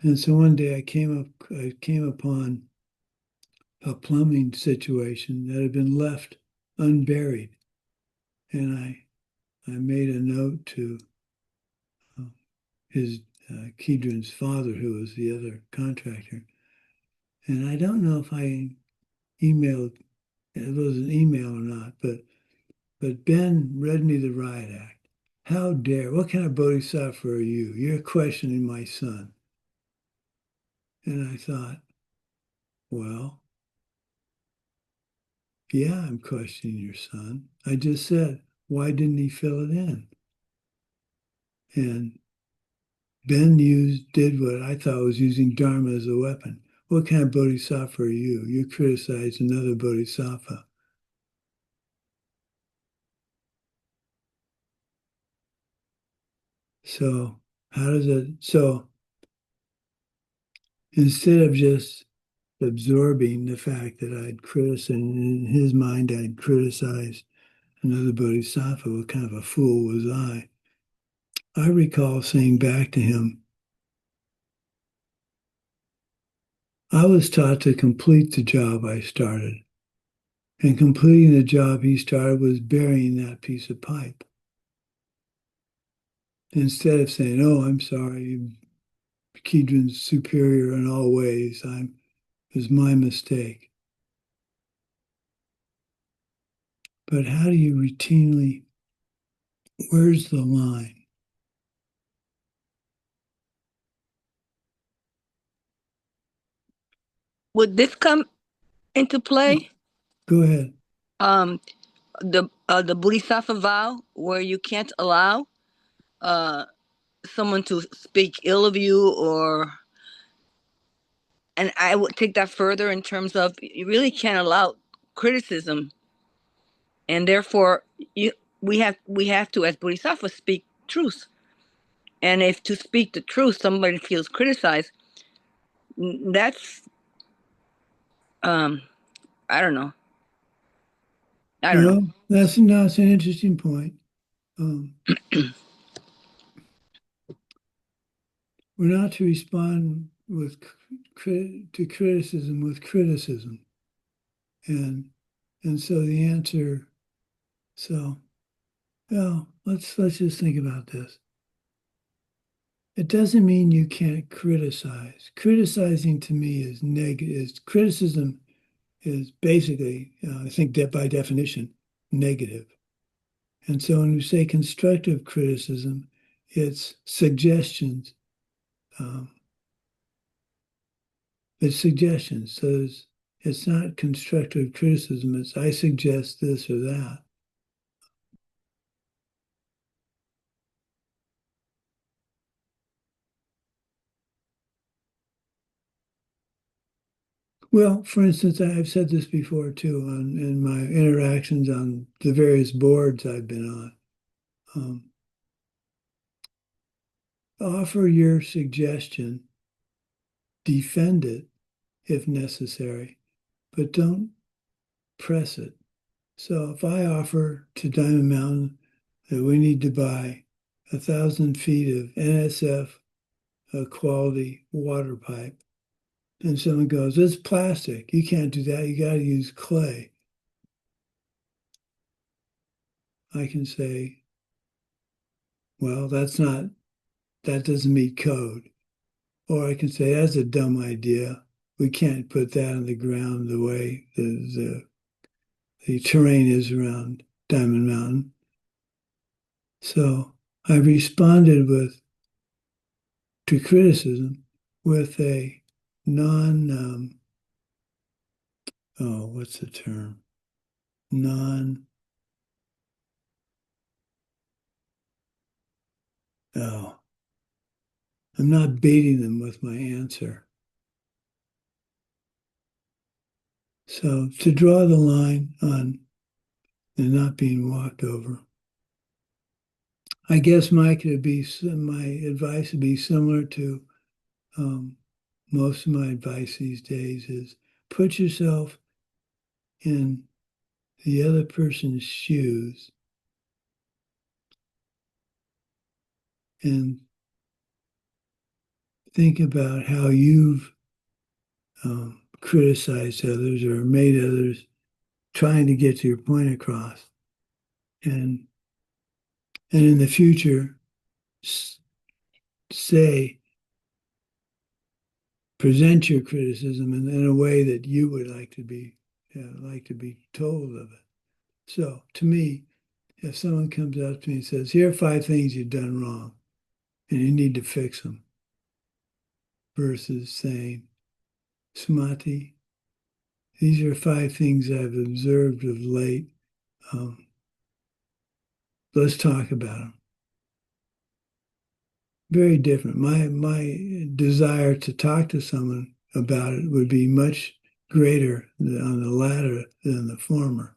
And so one day I came upon a plumbing situation that had been left unburied, and I made a note to his Kedron's father, who was the other contractor, and I don't know if I emailed it was an email or not, but Ben read me the riot act. How dare? What kind of bodhisattva are you? You're questioning my son. And I thought, well, yeah, I'm questioning your son. I just said, why didn't he fill it in? And Ben did what I thought was using Dharma as a weapon. What kind of Bodhisattva are you? You criticize another Bodhisattva. So how does it, so instead of just absorbing the fact that I'd criticized, in his mind I'd criticized another Bodhisattva, what kind of a fool was I recall saying back to him, I was taught to complete the job I started. And completing the job he started was burying that piece of pipe. Instead of saying, oh, I'm sorry, Kedron's superior in all ways. It was my mistake. But how do you routinely, where's the line? Would this come into play? Go ahead. The Bodhisattva vow, where you can't allow someone to speak ill of you, and I would take that further in terms of you really can't allow criticism, and therefore we have to, as Bodhisattvas, speak truth. And if to speak the truth somebody feels criticized, that's I don't know. I don't know. That's an interesting point. We're not to respond to criticism with criticism, and so the answer. So, well, let's just think about this. It doesn't mean you can't criticize. Criticizing to me is negative. Criticism is basically, I think that by definition, negative. And so when we say constructive criticism, it's suggestions. It's suggestions. So it's not constructive criticism. It's I suggest this or that. Well, for instance, I've said this before too in my interactions on the various boards I've been on. Offer your suggestion, defend it if necessary, but don't press it. So if I offer to Diamond Mountain that we need to buy 1,000 feet of NSF quality water pipe, and someone goes, it's plastic. You can't do that. You got to use clay. I can say, well, that doesn't meet code. Or I can say, that's a dumb idea. We can't put that on the ground the way the terrain is around Diamond Mountain. So I responded to criticism with a what's the term? I'm not baiting them with my answer. So to draw the line on and not being walked over, I guess my advice would be similar to most of my advice these days is put yourself in the other person's shoes and think about how you've criticized others or made others trying to get your point across. And in the future, present your criticism in a way that you would like to be told of it. So to me, if someone comes up to me and says, here are 5 things you've done wrong and you need to fix them, versus saying, Sumati, these are 5 things I've observed of late. Let's talk about them. very different. My desire to talk to someone about it would be much greater on the latter than the former.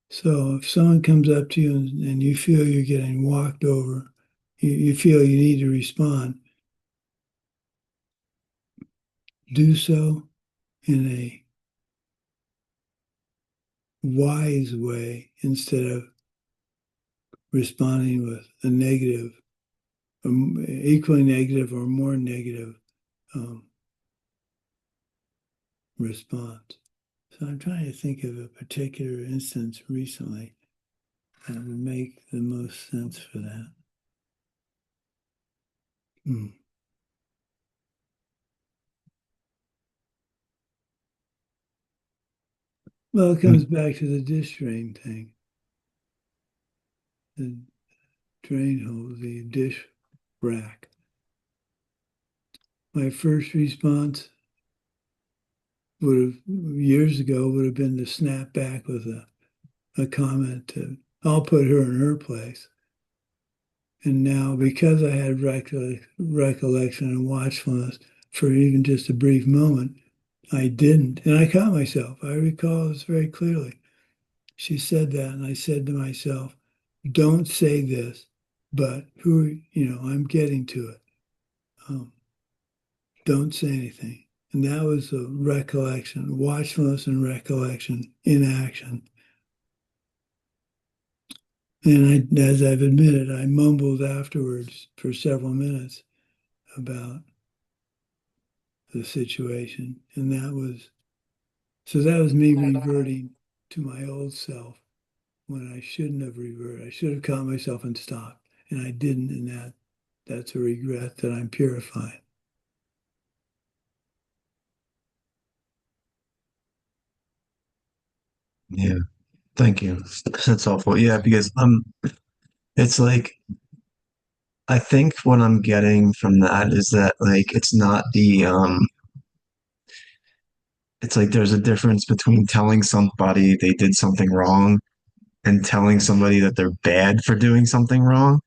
So if someone comes up to you and you feel you're getting walked over, you feel you need to respond, do so in a wise way instead of responding with a negative, equally negative or more negative response. So I'm trying to think of a particular instance recently that would make the most sense for that. Well, it comes back to the dish drain thing. The drain hole, the dish rack. My first response would have, years ago, would have been to snap back with a comment to, I'll put her in her place. And now, because I had recollection and watchfulness for even just a brief moment, I didn't. And I caught myself. I recall this very clearly. She said that, and I said to myself, don't say this, but I'm getting to it. Don't say anything. And that was a recollection, watchfulness and recollection in action. And as I've admitted, I mumbled afterwards for several minutes about the situation. And that was me reverting to my old self when I shouldn't have reverted. I should have caught myself and stopped. And I didn't. And that's a regret that I'm purifying. Yeah, thank you. That's helpful. Yeah, because it's like I think what I'm getting from that is that like it's not it's like there's a difference between telling somebody they did something wrong and telling somebody that they're bad for doing something wrong.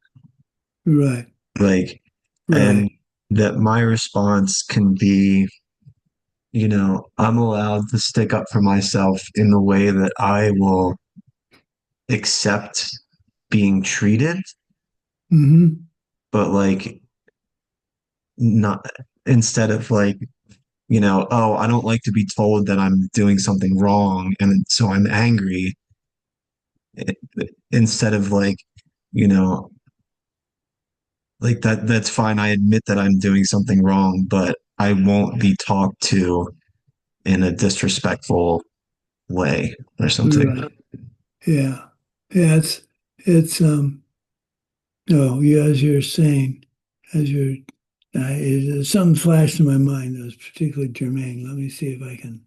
Right. Like, Right. and that my response can be, I'm allowed to stick up for myself in the way that I will accept being treated, but like not instead of like, oh, I don't like to be told that I'm doing something wrong, and so I'm angry. Instead of like, like that's fine. I admit that I'm doing something wrong, but I won't be talked to in a disrespectful way or something. Right. Yeah. Yeah, it's as you're saying, something flashed in my mind that was particularly germane. Let me see if I can.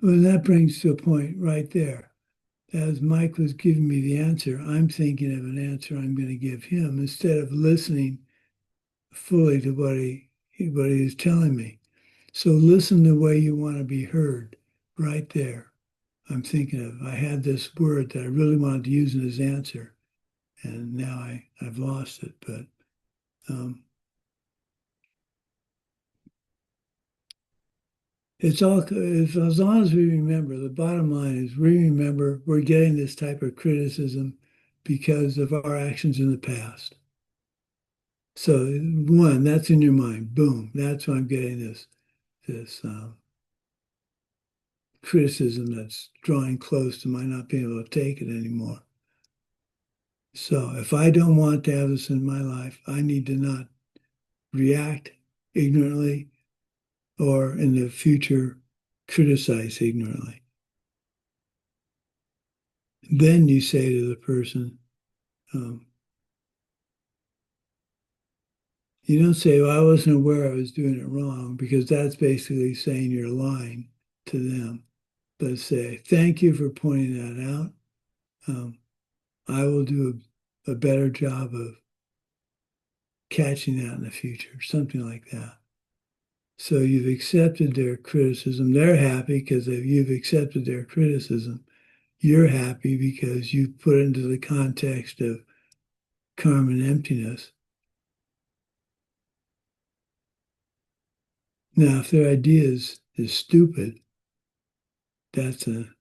Well, that brings to a point right there. As Mike was giving me the answer, I'm thinking of an answer I'm going to give him instead of listening fully to what he is telling me. So listen the way you want to be heard, right there. I'm thinking of, I had this word that I really wanted to use in his answer, and now I've lost it. But it's all, as long as we remember, the bottom line is we remember we're getting this type of criticism because of our actions in the past. So one, that's in your mind. Boom, that's why I'm getting this criticism that's drawing close to my not being able to take it anymore. So if I don't want to have this in my life, I need to not react ignorantly or in the future criticize ignorantly. Then you say to the person, you don't say, well, I wasn't aware I was doing it wrong, because that's basically saying you're lying to them. But say, thank you for pointing that out. I will do a better job of catching that in the future, something like that. So you've accepted their criticism. They're happy because you've accepted their criticism. you're happy because you put it into the context of karma and emptiness. Now, if their idea is stupid, that's when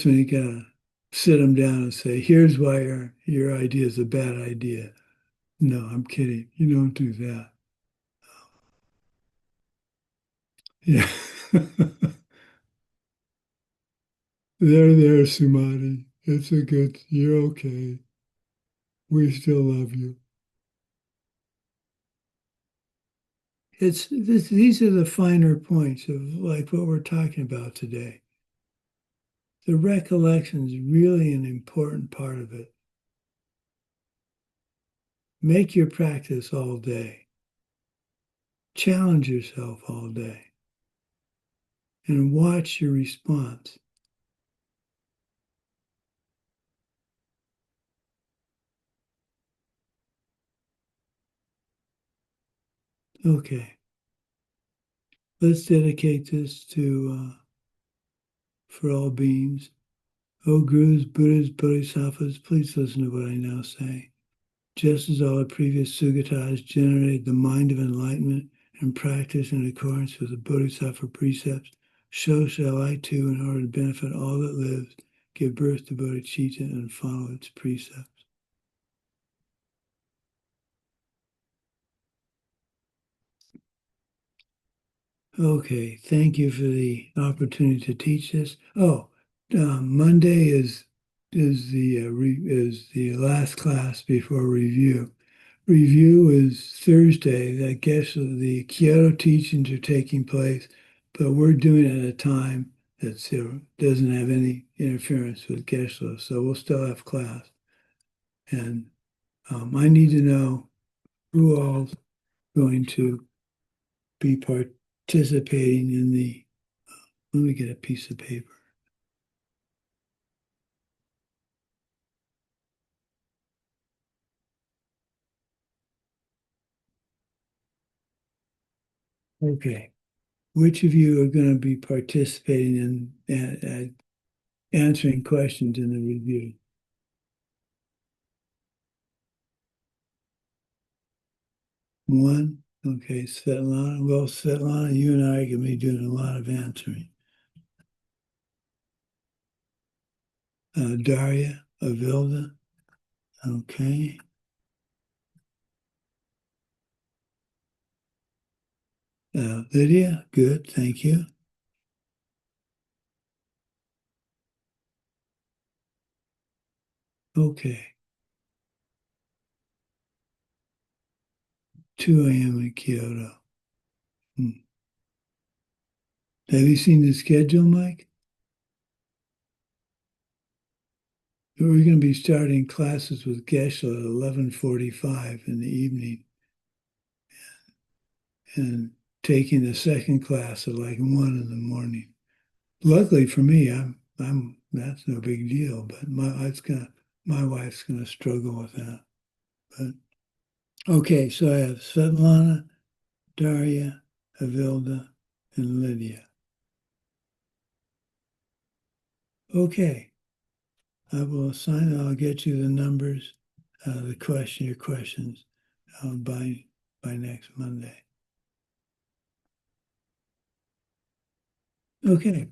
you gotta sit them down and say, here's why your idea is a bad idea. No, I'm kidding. You don't do that. Yeah. There, Sumati. You're okay. We still love you. These are the finer points of like what we're talking about today. The recollection is really an important part of it. Make your practice all day. Challenge yourself all day. And watch your response. Okay. Let's dedicate this to for all beings. O Gurus, Buddhas, Bodhisattvas, please listen to what I now say. Just as all the previous Sugatas generated the mind of enlightenment and practice in accordance with the Bodhisattva precepts, so shall I too, in order to benefit all that lives, give birth to bodhicitta and follow its precepts. Okay, thank you for the opportunity to teach this. Monday is the last class before review. Review is Thursday. I guess the Kyoto teachings are taking place, but we're doing it at a time that doesn't have any interference with Geshe, so we'll still have class. And I need to know who all's going to be participating in the. Let me get a piece of paper. Okay. Which of you are going to be participating in answering questions in the review? One? Okay, Svetlana. Well, Svetlana, you and I are going to be doing a lot of answering. Daria, Avilda. Okay. Lydia, good, thank you. Okay. 2 a.m. in Kyoto. Have you seen the schedule, Mike? We're going to be starting classes with Geshe at 11:45 in the evening and taking the second class at like 1 in the morning. Luckily for me, that's no big deal, but my wife's gonna struggle with that. But okay, so I have Svetlana, Daria, Avilda, and Lydia. Okay. I will assign, I'll get you the numbers, your questions by next Monday. Okay,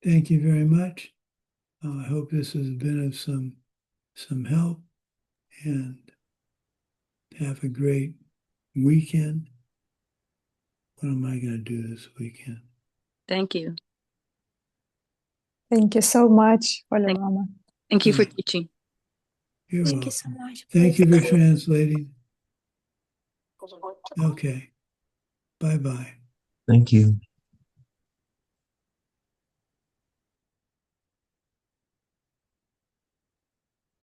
thank you very much. I hope this has been of some help, and have a great weekend. What am I going to do this weekend? Thank you. Thank you so much, Holy Mama. Thank you for teaching. You're Thank welcome. you so much. Thank you for translating. Okay. Bye-bye. Thank you.